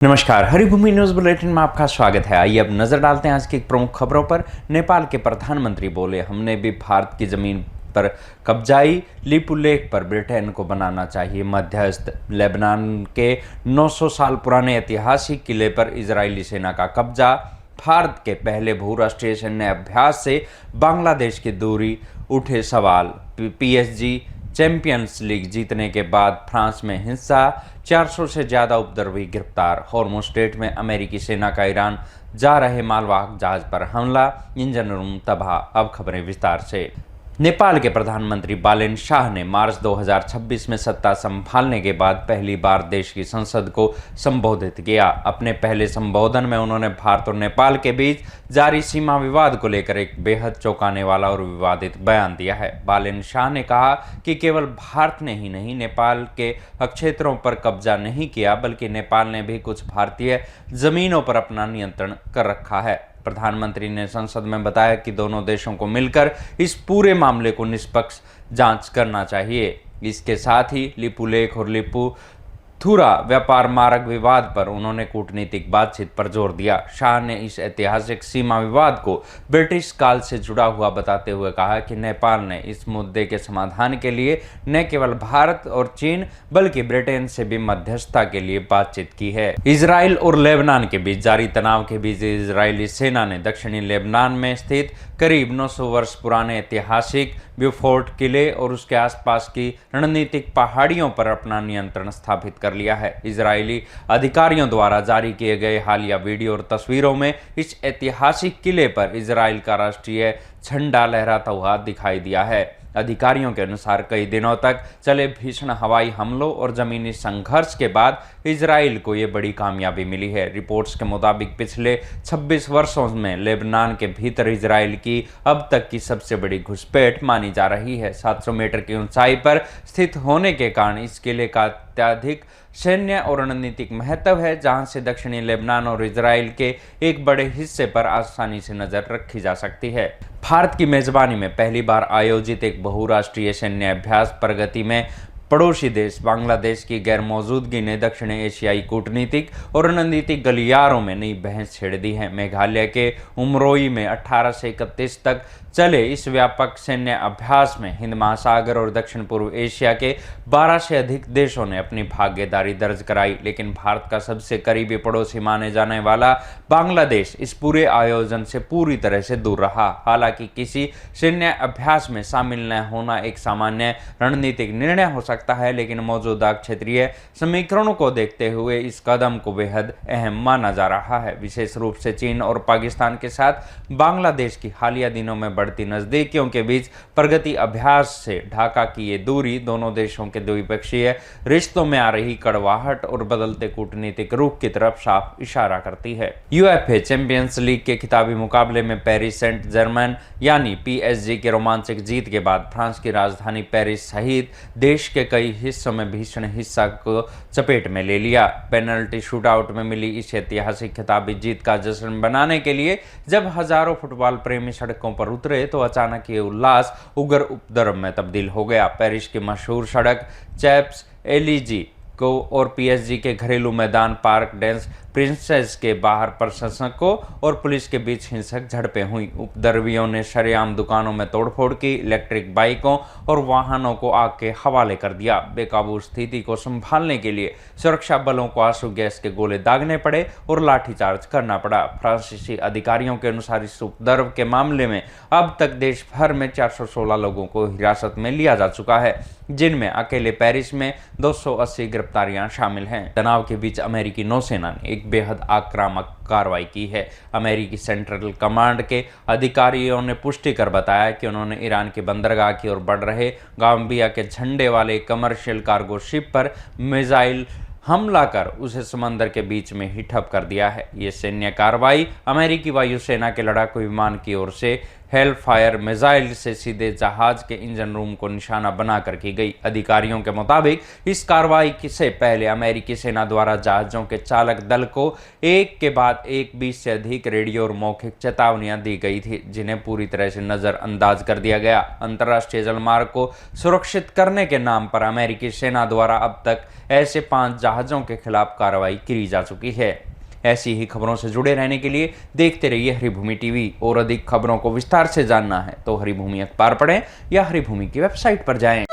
नमस्कार, Haribhoomi news bulletin में आपका स्वागत है। आइए अब नजर डालते हैं आज की प्रमुख खबरों पर। नेपाल के प्रधानमंत्री बोले, हमने भी भारत की जमीन पर कब्जाई लिपुलेख पर ब्रिटेन को बनाना चाहिए मध्यस्थ। लेबनान के 900 साल पुराने ऐतिहासिक किले पर इजरायली सेना का कब्जा। भारत के पहले बहुराष्ट्रीय सैन्य अभ्यास से बांग्लादेश की दूरी उठे सवाल। PSG चैंपियंस लीग जीतने के बाद फ्रांस में हिंसा, 400 से ज्यादा उपद्रवी गिरफ्तार। हॉर्मुज़ स्ट्रेट में अमेरिकी सेना का ईरान जा रहे मालवाहक जहाज पर हमला, इंजन रूम तबाह। अब खबरें विस्तार से। नेपाल के प्रधानमंत्री बालेन शाह ने मार्च 2026 में सत्ता संभालने के बाद पहली बार देश की संसद को संबोधित किया। अपने पहले संबोधन में उन्होंने भारत और नेपाल के बीच जारी सीमा विवाद को लेकर एक बेहद चौंकाने वाला और विवादित बयान दिया है। बालेन शाह ने कहा कि केवल भारत ने ही नहीं, नेपाल के क्षेत्रों पर कब्जा नहीं किया, बल्कि नेपाल ने भी कुछ भारतीय जमीनों पर अपना नियंत्रण कर रखा है। प्रधानमंत्री ने संसद में बताया कि दोनों देशों को मिलकर इस पूरे मामले को निष्पक्ष जांच करना चाहिए। इसके साथ ही लिपुलेख और लिपुथुरा व्यापार मार्ग विवाद पर उन्होंने कूटनीतिक बातचीत पर जोर दिया। शाह ने इस ऐतिहासिक सीमा विवाद को ब्रिटिश काल से जुड़ा हुआ बताते हुए कहा कि नेपाल ने इस मुद्दे के समाधान के लिए न केवल भारत और चीन बल्कि ब्रिटेन से भी मध्यस्थता के लिए बातचीत की है। इजराइल और लेबनान के बीच जारी तनाव के बीच इजरायली सेना ने दक्षिणी लेबनान में स्थित करीब 900 वर्ष पुराने ऐतिहासिक ब्यूफोर्ट किले और उसके आसपास की रणनीतिक पहाड़ियों पर अपना नियंत्रण स्थापित कर लिया है। इजरायली अधिकारियों द्वारा जारी किए गए हालिया वीडियो और तस्वीरों में इस ऐतिहासिक किले पर इजराइल का राष्ट्रीय झंडा लहराता हुआ दिखाई दिया है। अधिकारियों के अनुसार कई दिनों तक चले भीषण हवाई हमलों और जमीनी संघर्ष के बाद इजराइल को ये बड़ी कामयाबी मिली है। रिपोर्ट्स के मुताबिक पिछले 26 वर्षों में लेबनान के भीतर इजराइल की अब तक की सबसे बड़ी घुसपैठ मानी जा रही है। 700 मीटर की ऊंचाई पर स्थित होने के कारण इस किले का अत्यधिक सैन्य और रणनीतिक महत्व है, जहां से दक्षिणी लेबनान और इजराइल के एक बड़े हिस्से पर आसानी से नजर रखी जा सकती है। भारत की मेजबानी में पहली बार आयोजित एक बहुराष्ट्रीय सैन्य अभ्यास प्रगति में पड़ोसी देश बांग्लादेश की गैर मौजूदगी ने दक्षिण एशियाई कूटनीतिक और रणनीतिक गलियारों में नई बहस छेड़ दी है। मेघालय के उमरोई में 18 से 31 तक चले इस व्यापक सैन्य अभ्यास में हिंद महासागर और दक्षिण पूर्व एशिया के 12 से अधिक देशों ने अपनी भागीदारी दर्ज कराई, लेकिन भारत का सबसे करीबी पड़ोसी माने जाने वाला बांग्लादेश इस पूरे आयोजन से पूरी तरह से दूर रहा। हालांकि किसी सैन्य अभ्यास में शामिल न होना एक सामान्य रणनीतिक निर्णय हो सकता है, लेकिन मौजूदा क्षेत्रीय समीकरणों को देखते हुए इस कदम को बेहद अहम माना जा रहा है। विशेष रूप से चीन और पाकिस्तान के साथ बांग्लादेश की हालिया दिनों में बढ़ती नजदीकियों के बीच प्रगति अभ्यास से ढाका की ये दूरी दोनों देशों के द्विपक्षीय रिश्तों में आ रही कड़वाहट और बदलते कूटनीतिक रुख की तरफ साफ इशारा करती है। UEFA चैंपियंस लीग के खिताबी मुकाबले में पेरिस सेंट जर्मन यानी PSG की रोमांचक जीत के बाद फ्रांस की राजधानी पेरिस सहित देश के कई हिस्सों में भीषण हिंसा को चपेट में ले लिया। पेनल्टी शूटआउट में मिली इस ऐतिहासिक खिताबी जीत का जश्न मनाने के लिए जब हजारों फुटबॉल प्रेमी सड़कों पर उतरे तो अचानक ये उल्लास उग्र उपद्रव में तब्दील हो गया। पेरिस की मशहूर सड़क चैप्स एलिजी को और PSG के घरेलू मैदान पार्क डेंस प्रिंसेस के बाहर प्रशंसकों और पुलिस के बीच हिंसक झड़पें हुई। उपद्रवियों ने शरेआम दुकानों में तोड़फोड़ की, इलेक्ट्रिक बाइकों और वाहनों को आग के हवाले कर दिया। बेकाबू स्थिति को संभालने के लिए सुरक्षा बलों को आंसू गैस के गोले दागने पड़े और लाठीचार्ज करना पड़ा। फ्रांसीसी अधिकारियों के अनुसार इस उपद्रव के मामले में अब तक देश भर में 416 लोगों को हिरासत में लिया जा चुका है, जिनमें अकेले पेरिस में 280 गिरफ्तारियां शामिल हैं। तनाव के बीच अमेरिकी नौसेना ने एक बेहद आक्रामक कार्रवाई की है। अमेरिकी सेंट्रल कमांड के अधिकारियों ने पुष्टि कर बताया कि उन्होंने ईरान के बंदरगाह की ओर बढ़ रहे गाम्बिया के झंडे वाले कमर्शियल कार्गो शिप पर मिसाइल हमला कर उसे समंदर के बीच में ही ठप कर दिया है। ये सैन्य कार्रवाई अमेरिकी वायुसेना के लड़ाकू विमान की ओर से हेल फायर मिसाइल से सीधे जहाज के इंजन रूम को निशाना बनाकर की गई। अधिकारियों के मुताबिक इस कार्रवाई से पहले अमेरिकी सेना द्वारा जहाजों के चालक दल को एक के बाद एक 20 से अधिक रेडियो और मौखिक चेतावनियां दी गई थी, जिन्हें पूरी तरह से नजरअंदाज कर दिया गया। अंतर्राष्ट्रीय जलमार्ग को सुरक्षित करने के नाम पर अमेरिकी सेना द्वारा अब तक ऐसे 5 जहाजों के खिलाफ कार्रवाई की जा चुकी है। ऐसी ही खबरों से जुड़े रहने के लिए देखते रहिए हरिभूमि टीवी। और अधिक खबरों को विस्तार से जानना है तो हरिभूमि अखबार पढ़ें या हरिभूमि की वेबसाइट पर जाएं।